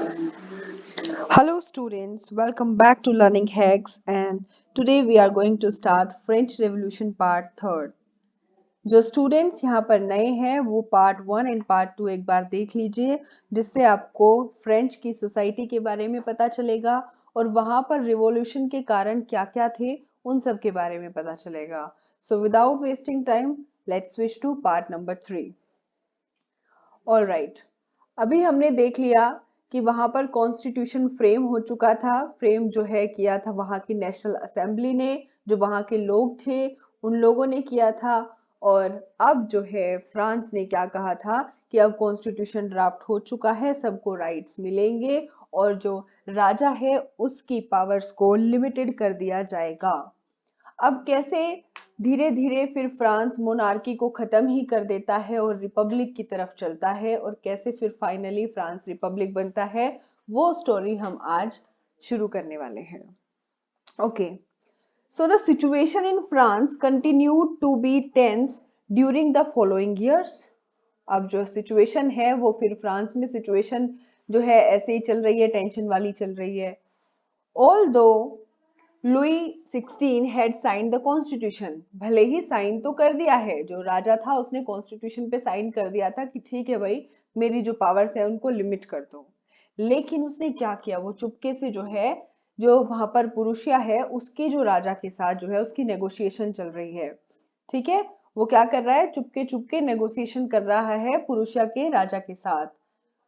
Hello students, welcome back to Learning Hacks and today we are going to start French Revolution part 3rd. जो students यहाँ पर नए हैं वो part 1 and part 2 एक बार देख लीजिए जिससे आपको फ्रेंच की सोसाइटी के बारे में पता चलेगा और वहाँ पर रिवॉल्यूशन के कारण क्या-क्या थे उन सब के बारे में पता चलेगा. So without wasting time, let's switch to part number 3. Alright, अभी हमने देख लिया कि वहां पर कॉन्स्टिट्यूशन फ्रेम हो चुका था. फ्रेम जो है किया था वहां की नेशनल असेंबली ने, जो वहां के लोग थे उन लोगों ने किया था. और अब जो है फ्रांस ने क्या कहा था कि अब कॉन्स्टिट्यूशन ड्राफ्ट हो चुका है, सबको राइट्स मिलेंगे और जो राजा है उसकी पावर्स को लिमिटेड कर दिया जाएगा. अब कैसे धीरे धीरे फिर फ्रांस मोनार्की को खत्म ही कर देता है और रिपब्लिक की तरफ चलता है और कैसे फिर फाइनली फ्रांस रिपब्लिक बनता है, वो स्टोरी हम आज शुरू करने वाले हैं. Okay, so the situation in France continued to be tense during the following years. अब जो सिचुएशन है वो फिर फ्रांस में सिचुएशन जो है ऐसे ही चल रही है, टेंशन वाली चल रही है. Although Louis 16 had sign the constitution, भले ही साइन तो कर दिया है, जो राजा था उसने कॉन्स्टिट्यूशन पे साइन कर दिया था कि ठीक है भाई मेरी जो पावर्स है उनको लिमिट कर दो. लेकिन उसने क्या किया, वो चुपके से जो है, जो वहां पर पुरुषिया है उसके जो राजा के साथ जो है उसकी नेगोशिएशन चल रही है. ठीक है, वो क्या कर रहा है, चुपके चुपके नेगोशिएशन कर रहा है पुरुषिया के राजा के साथ.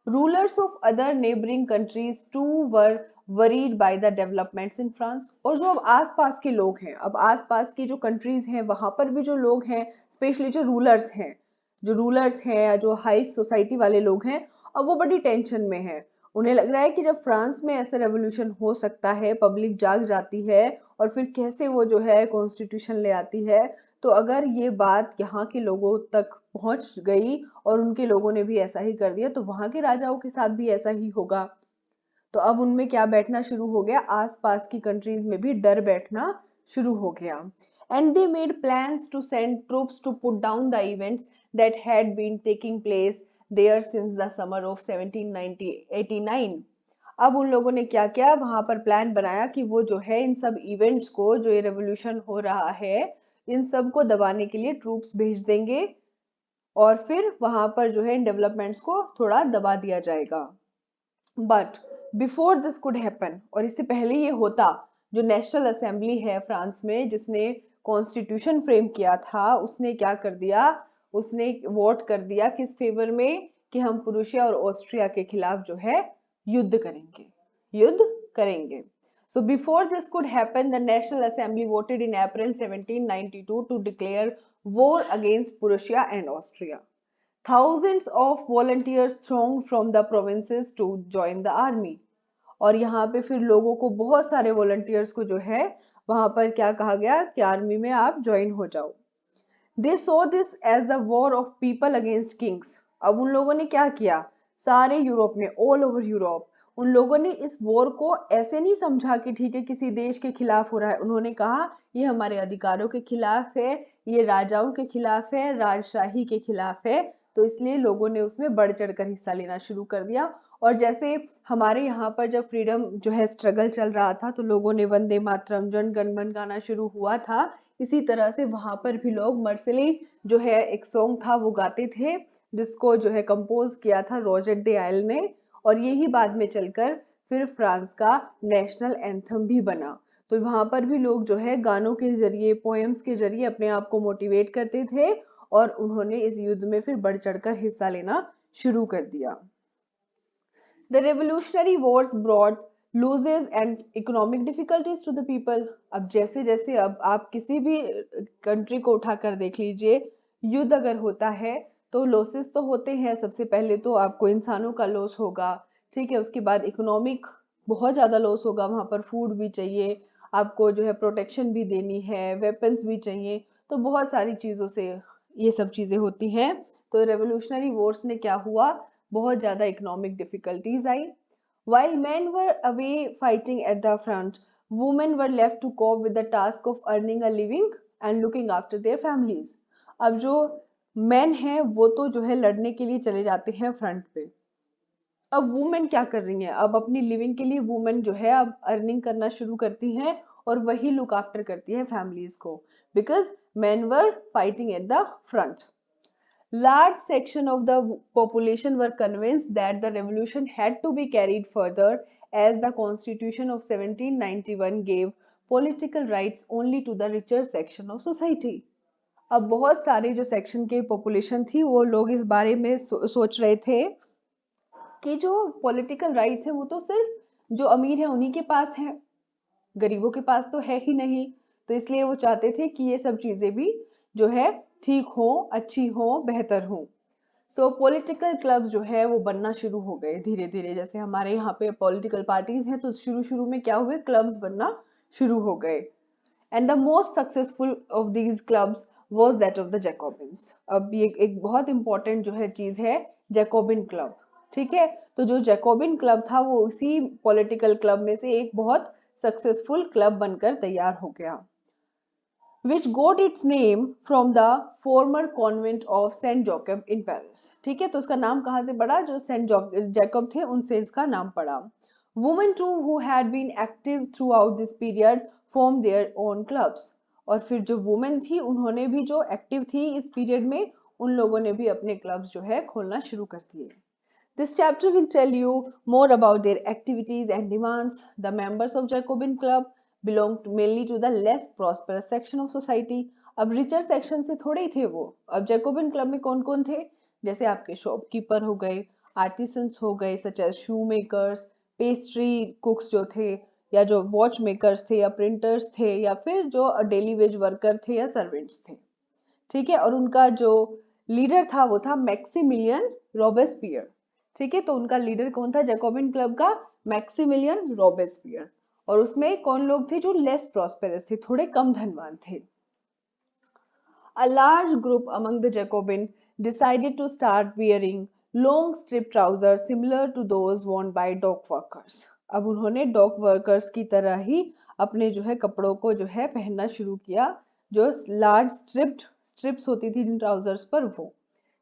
Rulers of other neighboring countries too were worried by the developments in France. और जो अब आसपास के लोग हैं, अब आसपास की जो कंट्रीज हैं वहां पर भी जो लोग हैं, स्पेशली जो रूलर्स हैं या जो हाई सोसाइटी वाले लोग हैं, अब वो बड़ी टेंशन में है. उन्हें लग रहा है कि जब फ्रांस में ऐसा रेवोल्यूशन हो सकता है, पब्लिक जाग जाती है और फिर कैसे वो जो है कॉन्स्टिट्यूशन ले आती है, तो अगर ये बात यहाँ के लोगों तक पहुंच गई और उनके लोगों ने भी ऐसा ही कर दिया तो वहां के राजाओं के साथ भी ऐसा ही होगा. तो अब उनमें क्या बैठना शुरू हो गया, आसपास की कंट्रीज में भी डर बैठना शुरू हो गया. And they made plans to send troops to put down the events that had been taking place there since the summer of 1789. अब उन लोगों ने क्या किया, वहां पर प्लान बनाया कि वो जो है इन सब इवेंट्स को, जो ये रेवोल्यूशन हो रहा है, इन सब को दबाने के लिए ट्रूप्स भेज देंगे और फिर वहां पर जो है इन डेवलपमेंट्स को थोड़ा दबा दिया जाएगा. But before this could happen, और इससे पहले ये होता, जो नेशनल असेंबली है फ्रांस में जिसने कॉन्स्टिट्यूशन फ्रेम किया था, उसने क्या कर दिया, उसने वोट कर दिया किस फेवर में, कि हम प्रूशिया और ऑस्ट्रिया के खिलाफ जो है युद्ध करेंगे. So before this could happen, the National Assembly voted in April 1792 to declare war against Prussia and Austria. Thousands of volunteers thronged from the provinces to join the army. और यहाँ पे फिर लोगों को, बहुत सारे वॉलंटियर्स को जो है वहां पर क्या कहा गया कि आर्मी में आप ज्वाइन हो जाओ. They saw this as the war of people against kings. अब उन लोगों ने क्या किया, सारे यूरोप में, ऑल ओवर यूरोप, उन लोगों ने इस वॉर को ऐसे नहीं समझा कि ठीक है किसी देश के खिलाफ हो रहा है. उन्होंने कहा ये हमारे अधिकारों के खिलाफ है, ये राजाओं के खिलाफ है, राजशाही के खिलाफ है. तो इसलिए लोगों ने उसमें बढ़ चढ़कर हिस्सा लेना शुरू कर दिया. और जैसे हमारे यहाँ पर जब फ्रीडम जो है स्ट्रगल चल रहा था तो लोगों ने वंदे मातरम, जन गण मन गाना शुरू हुआ था, इसी तरह से वहां पर भी लोग मर्सिली जो है एक सॉन्ग था वो गाते थे, जिसको जो है कंपोज किया था रॉजर दे आयल ने. और यही बाद में चलकर फिर फ्रांस का नेशनल एंथम भी बना. तो वहां पर भी लोग जो है गानों के जरिए, पोएम्स के जरिए अपने आप को मोटिवेट करते थे और उन्होंने इस युद्ध में फिर बढ़ चढ़कर हिस्सा लेना शुरू कर दिया. The Revolutionary Wars brought losses and economic difficulties to the people. अब जैसे जैसे अब आप किसी भी कंट्री को उठाकर देख लीजिए, युद्ध अगर होता है तो लॉसेस तो होते हैं. सबसे पहले तो आपको इंसानों का लॉस होगा, ठीक है, उसके बाद इकोनॉमिक बहुत ज्यादा लॉस होगा, वहां पर फूड भी चाहिए, आपको जो है प्रोटेक्शन भी देनी है, वेपन्स भी चाहिए, तो बहुत सारी चीजों से ये सब चीजें होती हैं. तो रेवोल्यूशनरी वॉर्स ने क्या हुआ, बहुत ज्यादा economic difficulties I. While men were away fighting at the front, women were left to cope with the task of earning a living and looking after their families. अब जो men हैं वो तो जो है लड़ने के लिए चले जाते हैं फ्रंट पे, अब वुमेन क्या कर रही हैं, अब अपनी लिविंग के लिए वुमेन जो है अब अर्निंग करना शुरू करती हैं और वही लुक आफ्टर करती है फैमिलीज को, because men were fighting at the front. Large section of the population were convinced that the revolution had to be carried further as the Constitution of 1791 gave political rights only to the richer section of society. अब बहुत सारे जो section के population थी वो लोग इस बारे में सोच रहे थे कि जो पॉलिटिकल राइट्स है वो तो सिर्फ जो अमीर है उन्हीं के पास है, गरीबों के पास तो है ही नहीं। तो इसलिए वो चाहते थे कि ये सब चीजें भी जो है ठीक हो, अच्छी हो, बेहतर हो। सो पॉलिटिकल क्लब्स जो है वो बनना शुरू हो गए धीरे धीरे, जैसे हमारे यहाँ पे पॉलिटिकल पार्टीज हैं तो शुरू शुरू में क्या हुए, क्लब्स बनना शुरू हो गए। And the most successful of these clubs was that of the Jacobins. अब ये एक बहुत इंपॉर्टेंट जो है चीज है, जैकोबिन क्लब। ठीक है, तो जो जैकोबिन क्लब था वो उसी पॉलिटिकल क्लब में से एक बहुत सक्सेसफुल क्लब बनकर तैयार हो गया, which got its name from the former convent of Saint Jacob in Paris। ठीक है, तो उसका नाम कहाँ से पड़ा, जो सेंट जैकब थे उनसे इसका नाम पड़ा। Women too who had been active throughout this period formed their own clubs। और फिर जो वुमेन थी उन्होंने भी जो एक्टिव थी इस पीरियड में, उन लोगों ने भी अपने क्लब्स जो है खोलना शुरू कर दिए। This chapter will tell you more about their activities and demands. The members of Jacobin Club belonged mainly to the less prosperous section of society। अब रिचर सेक्शन से थोड़े ही थे वो। अब जैकोबिन क्लब में कौन कौन थे, जैसे आपके शॉपकीपर हो गए, आर्टिसंस हो गए सच एज शू मेकर्स, पेस्ट्री कुक्स जो थे, या जो वॉच मेकर्स थे, या प्रिंटर्स थे, या फिर जो डेली वेज वर्कर थे या सर्वेंट्स थे। ठीक है, और उनका जो लीडर था वो था मैक्सिमिलियन रॉबेस्पियर। ठीक है, तो उनका लीडर कौन था जैकोबिन क्लब का, मैक्सिमिलियन रॉबेस्पियर। और उसमें कौन लोग थे, जो लेस प्रॉस्पेरस थे, थोड़े कम धनवान थे। A large group among the Jacobin decided to start wearing long strip trousers similar to those worn by dock workers। अब उन्होंने डॉक वर्कर्स की तरह ही अपने जो है कपड़ों को जो है पहनना शुरू किया, जो लार्ज स्ट्रिप्स होती थी जिन ट्राउजर्स पर वो।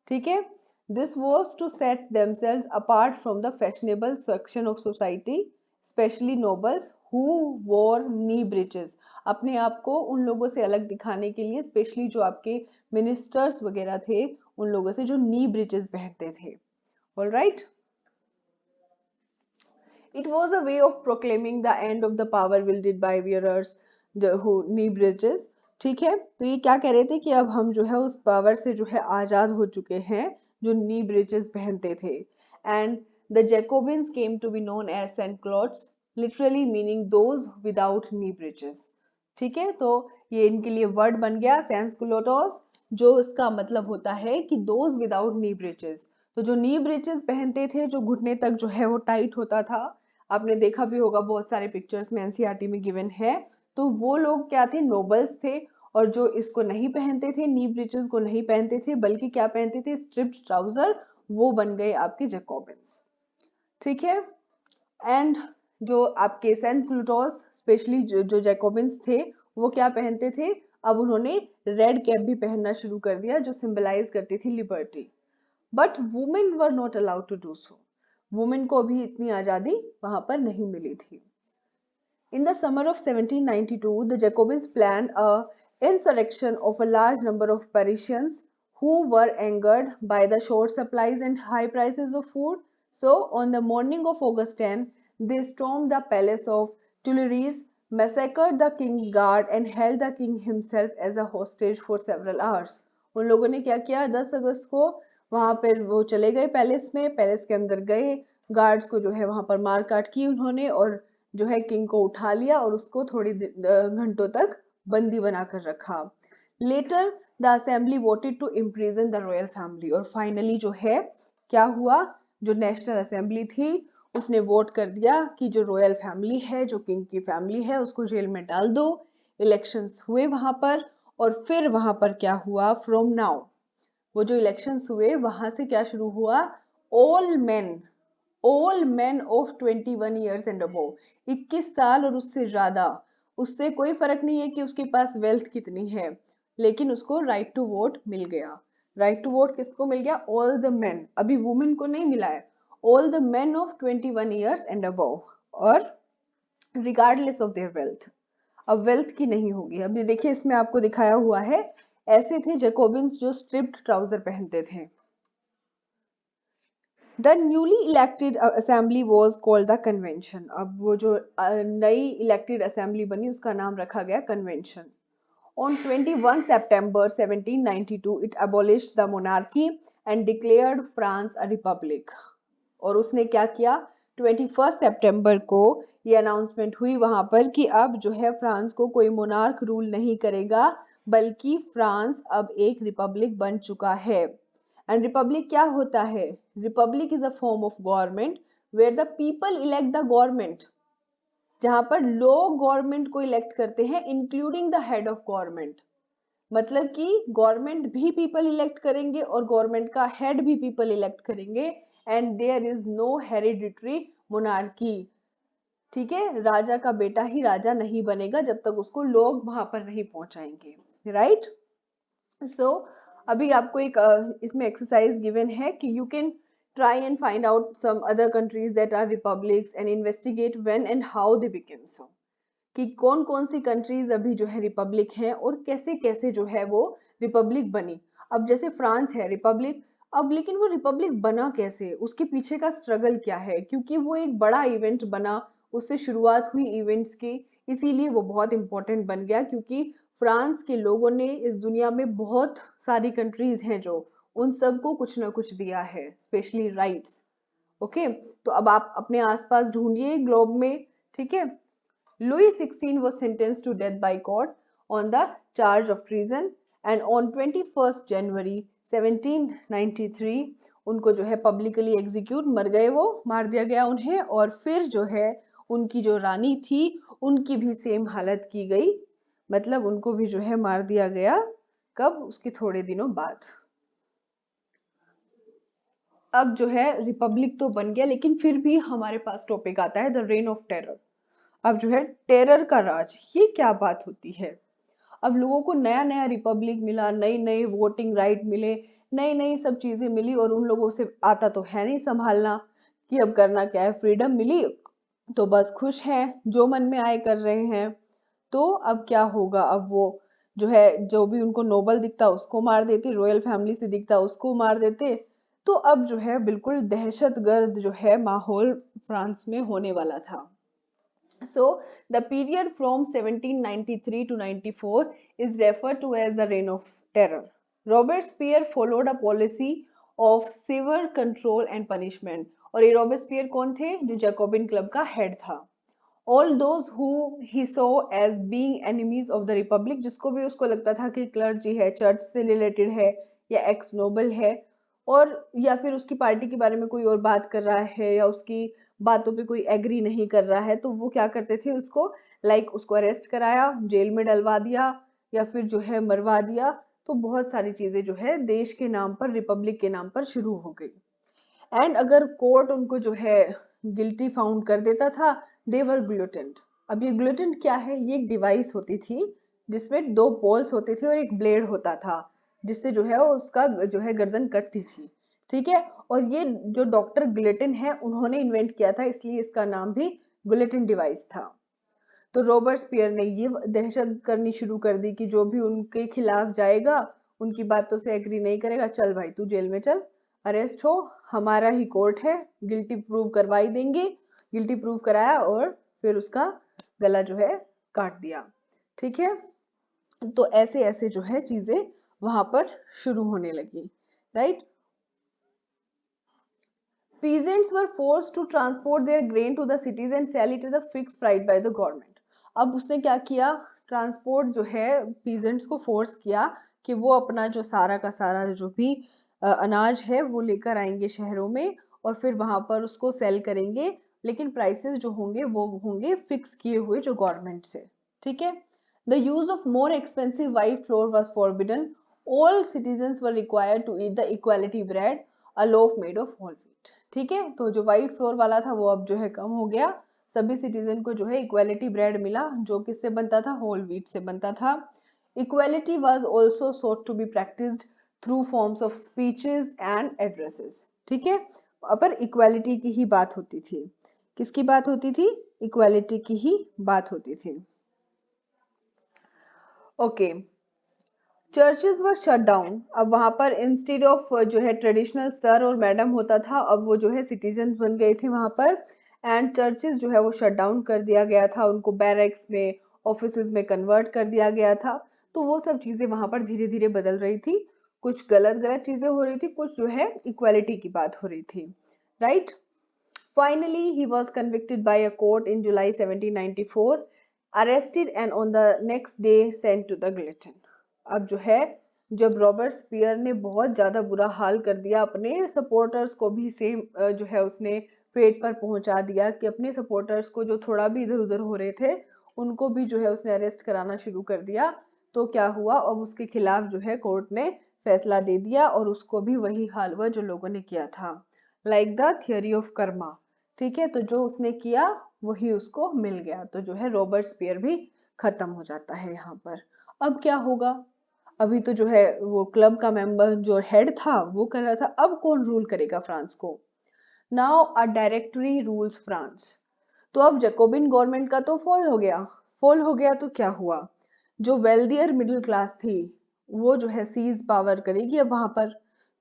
ठीक है, this was to set themselves apart from the fashionable section of society, specially nobles who wore knee breaches. अपने आप को उन लोगों से अलग दिखाने के लिए, स्पेशली जो आपके मिनिस्टर्स वगैरह थे उन लोगों से जो नी ब्रीचेस पहनते थे। All right, it was a way of proclaiming the end of the power wielded by wearers who knee breeches. ठीक है, तो ये क्या कह रहे थे कि अब हम जो है उस पावर से जो है आजाद हो चुके हैं जो नी ब्रीचेस पहनते थे। And the Jacobins came to be known as sans culottes, literally meaning those without knee breeches. ठीक है, तो ये इनके लिए वर्ड बन गया सैंसकुलोटोस, जो इसका मतलब होता है कि दोज विदाउट नी ब्रीचेस। तो जो नी ब्रीचेस पहनते थे, जो घुटने तक जो है वो टाइट होता था, आपने देखा भी होगा बहुत सारे पिक्चर्स में एनसीईआरटी में गिवन है, तो वो लोग क्या थे, नोबल्स थे। और जो इसको नहीं पहनते थे, नी ब्रीचेस को नहीं पहनते थे, बल्कि क्या पहनते थे, स्ट्रिप्ड ट्राउजर, वो बन गए आपके जैकोबिन्स। ठीक है, एंड जो आपके सेंट प्लूटोस स्पेशली जो जैकोबिन्स थे वो क्या पहनते थे, अब उन्होंने रेड कैप भी पहनना शुरू कर दिया जो सिंबलाइज करती थी liberty. But women were not allowed to do so. Women को भी इतनी आजादी वहां पर नहीं मिली थी। In the summer of 1792, the Jacobins planned a insurrection of a large number of Parisians who were angered by the short supplies and high prices of food. So, on the morning of August 10, they stormed the palace of Tuileries, massacred the king's guard, and held the king himself as a hostage for several hours। उन लोगों ने क्या किया, 10 अगस्त को वहां पर वो चले गए पैलेस में, पैलेस के अंदर गए, गार्ड्स को जो है वहां पर मार काट की उन्होंने, और जो है किंग को उठा लिया और उसको थोड़ी घंटों तक बंदी बनाकर रखा। Later the assembly voted to imprison the royal family. और फाइनली जो है क्या हुआ, जो नेशनल असेंबली थी उसने वोट कर दिया कि जो रॉयल फैमिली है, जो किंग की फैमिली है, उसको जेल में डाल दो। इलेक्शंस हुए वहां पर, और फिर वहां पर क्या हुआ, फ्रॉम नाउ वो जो इलेक्शंस हुए वहां से क्या शुरू हुआ, all man of 21 years and above, 21 साल और उससे ज्यादा, उससे कोई फर्क नहीं है कि उसके पास वेल्थ कितनी है, लेकिन उसको राइट टू वोट मिल गया। राइट टू वोट किसको मिल गया, ऑल द मैन, अभी वुमेन को नहीं मिला है, all the men of 21 years and above, और regardless of their wealth। अब वेल्थ की नहीं होगी। अब ये देखिए इसमें आपको दिखाया हुआ है, ऐसे थे जैकोबिन्स जो स्ट्रिप्ड ट्राउजर पहनते थे। The newly elected assembly was called the convention। अब वो जो नई इलेक्टेड असेंबली बनी उसका नाम रखा गया convention. On 21 September 1792 it abolished the monarchy and declared France a republic। और उसने क्या किया, 21 सितंबर को ये अनाउंसमेंट हुई वहां पर कि अब जो है फ्रांस को कोई मोनार्क रूल नहीं करेगा, बल्कि फ्रांस अब एक रिपब्लिक बन चुका है। एंड रिपब्लिक क्या होता है, republic is a form of government where the people elect the government, जहां पर लोग गवर्नमेंट को इलेक्ट करते हैं including the head of government. मतलब कि गवर्नमेंट भी पीपल इलेक्ट करेंगे और गवर्नमेंट का हेड भी पीपल इलेक्ट करेंगे, and there is no hereditary monarchy. ठीक है, राजा का बेटा ही राजा नहीं बनेगा जब तक उसको लोग वहां पर नहीं पहुंचाएंगे, राइट। सो अभी आपको एक इसमें एक्सरसाइज गिवन है कि you can try and find out some other countries that are republics and investigate when and how they became so, कि कौन कौन सी कंट्रीज अभी जो है रिपब्लिक हैं और कैसे कैसे जो है वो रिपब्लिक बनी। अब जैसे फ्रांस है रिपब्लिक, अब लेकिन वो रिपब्लिक बना कैसे, उसके पीछे का स्ट्रगल क्या है, क्योंकि वो एक बड़ा इवेंट बना, उससे शुरुआत हुई इवेंट्स की, इसीलिए वो बहुत इंपॉर्टेंट बन गया। क्योंकि फ्रांस के लोगों ने इस दुनिया में बहुत सारी कंट्रीज हैं जो, उन सबको कुछ ना कुछ दिया है, स्पेशली राइट्स। ओके, तो अब आप अपने आसपास ढूंढिए ग्लोब में। ठीक है, Louis XVI was sentenced to death by court on the charge of treason, and on 21st January 1793 उनको जो है पब्लिकली एग्जीक्यूट, मर गए वो, मार दिया गया उन्हें। और फिर जो है उनकी जो रानी थी उनकी भी सेम हालत की गई, मतलब उनको भी जो है मार दिया गया। कब, उसके थोड़े दिनों बाद। अब जो है रिपब्लिक तो बन गया, लेकिन फिर भी हमारे पास टॉपिक आता है द रेन ऑफ टेरर। अब जो है टेरर का राज, ये क्या बात होती है। अब लोगों को नया नया रिपब्लिक मिला, नई नई वोटिंग राइट मिले, नई नई सब चीजें मिली, और उन लोगों से आता तो है नहीं संभालना कि अब करना क्या है, फ्रीडम मिली तो बस खुश हैं, जो मन में आए कर रहे हैं। तो अब क्या होगा, अब वो जो है जो भी उनको नोबल दिखता उसको मार देते, रॉयल फैमिली से दिखता उसको मार देते। तो अब जो है बिल्कुल दहशतगर्द जो है माहौल फ्रांस में होने वाला था। So the period from 1793 to 94 is referred to as the Reign of Terror. Robespierre followed a policy of severe control and punishment। और ये रॉबेस्पियर कौन थे, जो जैकोबिन क्लब का हेड था। All those who he saw as being enemies of the republic, जिसको भी उसको लगता था कि क्लर्जी है, चर्च से रिलेटेड है, या एक्स नोबल है, और या फिर उसकी पार्टी के बारे में कोई और बात कर रहा है, या उसकी बातों पे कोई एग्री नहीं कर रहा है, तो वो क्या करते थे उसको, उसको अरेस्ट कराया, जेल में डलवा दिया, या फिर जो है मरवा दिया। तो बहुत सारी चीजें जो है देश के नाम पर, रिपब्लिक के नाम पर शुरू हो गई। एंड अगर कोर्ट उनको जो है गिल्टी फाउंड कर देता था, दे वर ग्लूटेंट। अब ये ग्लूटेंट क्या है, ये एक डिवाइस होती थी जिसमें दो पोल्स होते थे और एक ब्लेड होता था, जिससे जो है उसका जो है गर्दन कटती थी। ठीक है, और ये जो डॉक्टर ग्लेटन है उन्होंने इन्वेंट किया था, इसलिए इसका नाम भी ग्लेटन डिवाइस था। तो रॉबर्टस्पियर ने ये दहशत करनी शुरू कर दी कि जो भी उनके खिलाफ जाएगा, उनकी बातों से एग्री नहीं करेगा, चल भाई तू जेल में चल, अरेस्ट हो, हमारा ही कोर्ट है, गिल्टी प्रूव करवा ही देंगे। गिल्टी प्रूव कराया और फिर उसका गला जो है काट दिया। ठीक है, तो ऐसे ऐसे जो है चीजें वहां पर शुरू होने लगी, right. Peasants were forced to transport their grain to the cities and sell it at a fixed price by the government। अब उसने क्या किया, ट्रांसपोर्ट जो है पीजेंट्स को फोर्स किया कि वो अपना जो सारा का सारा जो भी अनाज है वो लेकर आएंगे शहरों में, और फिर वहां पर उसको सेल करेंगे, लेकिन प्राइसेस जो होंगे वो होंगे फिक्स किए हुए जो गवर्नमेंट से। ठीक है, the use of more expensive white flour was forbidden. All citizens were required to eat the equality bread, a loaf made of whole wheat. ठीक है, तो जो व्हाइट फ्लोर वाला था वो अब जो है कम हो गया, सभी सिटीजन को जो है इक्वालिटी ब्रेड मिला, जो किससे बनता था, होल व्हीट से बनता था। Equality was also sought to be practiced through forms of speeches and addresses। ठीक है, पर इक्वालिटी की ही बात होती थी। किसकी बात होती थी? इक्वालिटी की ही बात होती थी। ओके, चर्चेस वर शट डाउन। अब वहां पर इंस्टेड ऑफ जो है ट्रेडिशनल सर और मैडम होता था, अब वो जो है सिटीजन बन गए थे वहां पर। एंड चर्चेस जो है वो शट डाउन कर दिया गया था, उनको बैरक्स में, ऑफिसेज में कन्वर्ट कर दिया गया था। तो वो सब चीजें वहां पर धीरे धीरे बदल रही थी, कुछ गलत गलत चीजें हो रही थी, कुछ जो है इक्वालिटी की बात हो रही थी, right. Finally, he was convicted by a court in July 1794, arrested and on the next day sent to the guillotine. अब जो है, जब रॉबर्ट स्पीयर ने बहुत ज्यादा बुरा हाल कर दिया, अपने सपोर्टर्स को भी सेम जो है उसने पेट पर पहुंचा दिया कि अपने सपोर्टर्स को जो थोड़ा भी इधर उधर हो रहे थे उनको भी जो है उसने अरेस्ट कराना शुरू कर दिया। तो क्या हुआ, अब उसके खिलाफ जो है कोर्ट ने फैसला दे दिया और उसको भी वही हाल हुआ जो लोगों ने किया था, like the theory of Karma. ठीक है, तो जो उसने किया वही उसको मिल गया, तो जो है रॉबर्ट स्पीयर भी खत्म हो जाता है यहाँ पर। अब क्या होगा, अभी तो जो है वो क्लब का मेंबर जो हेड था वो कर रहा था, अब कौन रूल करेगा फ्रांस को? Now a directory rules France. तो अब जैकोबिन गवर्नमेंट का तो फॉल हो गया तो क्या हुआ, जो वेल्दियर मिडिल क्लास थी वो जो है सीज पावर करेगी अब वहां पर।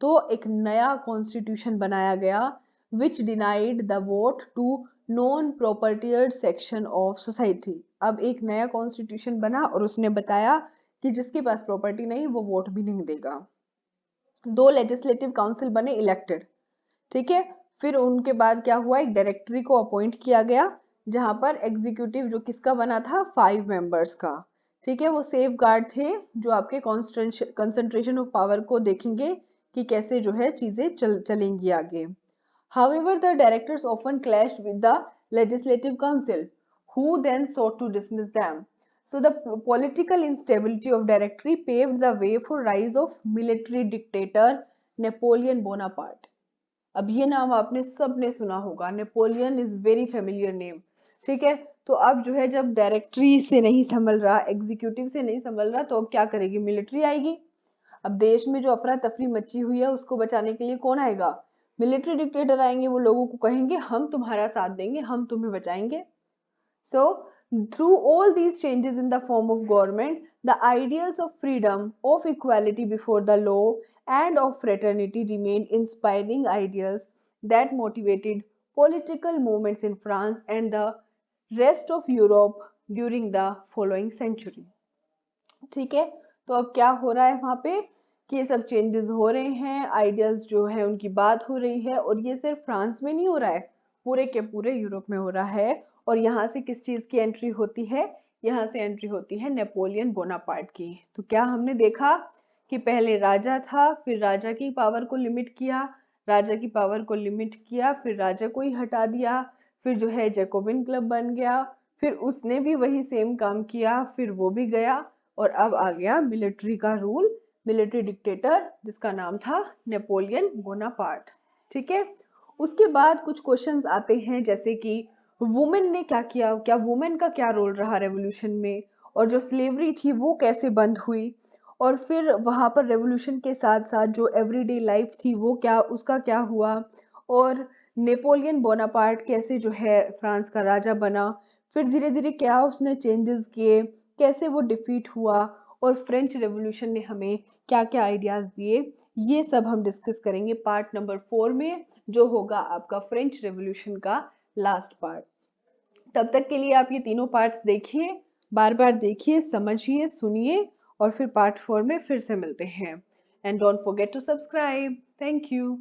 तो एक नया कॉन्स्टिट्यूशन बनाया गया which denied the vote to non propertied section of society. अब एक नया कॉन्स्टिट्यूशन बना और उसने बताया कि जिसके पास प्रॉपर्टी नहीं वो वोट भी नहीं देगा। दो लेजिस्लेटिव काउंसिल बने इलेक्टेड, ठीक है। फिर उनके बाद क्या हुआ, एक डायरेक्टरी को अपॉइंट किया गया जहां पर एग्जीक्यूटिव जो किसका बना था, 5 मेंबर्स का, ठीक है। वो सेफ गार्ड थे जो आपके कंसंट्रेशन ऑफ पावर को देखेंगे कि कैसे जो है चीजें चलेंगी आगे। However, the directors often clashed with the legislative council, who then sought to dismiss them. So the political instability of directory paved the way for rise of military dictator Napoleon Bonaparte. अब ये नाम आपने सबने सुना होगा, Napoleon is very familiar name, ठीक है। तो अब जो है जब डायरेक्टरी से नहीं संभल रहा, एग्जीक्यूटिव से नहीं संभल रहा, तो अब क्या करेगी, मिलिट्री आएगी। अब देश में जो अफरा तफरी मची हुई है उसको बचाने के लिए कौन आएगा, मिलिट्री डिक्टेटर आएंगे। वो लोगों को कहेंगे हम तुम्हारा साथ देंगे, हम तुम्हें बचाएंगे। So, through all these changes in the form of government, the ideals of freedom, of equality before the law, and of fraternity remained inspiring ideals that motivated political movements in France and the rest of Europe during the following century. ठीक है, तो अब क्या हो रहा है वहां पे कि ये सब चेंजेस हो रहे हैं, आइडियाज जो है उनकी बात हो रही है, और ये सिर्फ फ्रांस में नहीं हो रहा है, पूरे के पूरे यूरोप में हो रहा है। और यहाँ से किस चीज की एंट्री होती है, यहाँ से एंट्री होती है नेपोलियन बोनापार्ट की। तो क्या हमने देखा कि पहले राजा था, फिर राजा की पावर को लिमिट किया, राजा की पावर को लिमिट किया, फिर राजा को ही हटा दिया, फिर जो है जैकोबिन क्लब बन गया, फिर उसने भी वही सेम काम किया, फिर वो भी गया, और अब आ गया मिलिट्री का रूल, मिलिट्री डिक्टेटर जिसका नाम था नेपोलियन बोनापार्ट, ठीक है। उसके बाद कुछ क्वेश्चंस आते हैं जैसे कि वुमेन ने क्या किया, क्या वुमेन का क्या रोल रहा रेवोल्यूशन में, और जो स्लेवरी थी वो कैसे बंद हुई, और फिर वहां पर रेवोल्यूशन के साथ साथ जो एवरीडे लाइफ थी वो क्या, उसका क्या हुआ, और नेपोलियन बोनापार्ट कैसे जो है फ्रांस का राजा बना, फिर धीरे धीरे क्या उसने चेंजेस किए, कैसे वो डिफीट हुआ, और फ्रेंच रेवोल्यूशन ने हमें क्या क्या आइडियाज दिए, ये सब हम डिस्कस करेंगे पार्ट नंबर 4 में, जो होगा आपका फ्रेंच रेवोल्यूशन का लास्ट पार्ट। तब तक के लिए आप ये तीनों पार्ट्स देखिए, बार बार देखिए, समझिए, सुनिए, और फिर पार्ट 4 में फिर से मिलते हैं। And don't forget to subscribe. Thank you.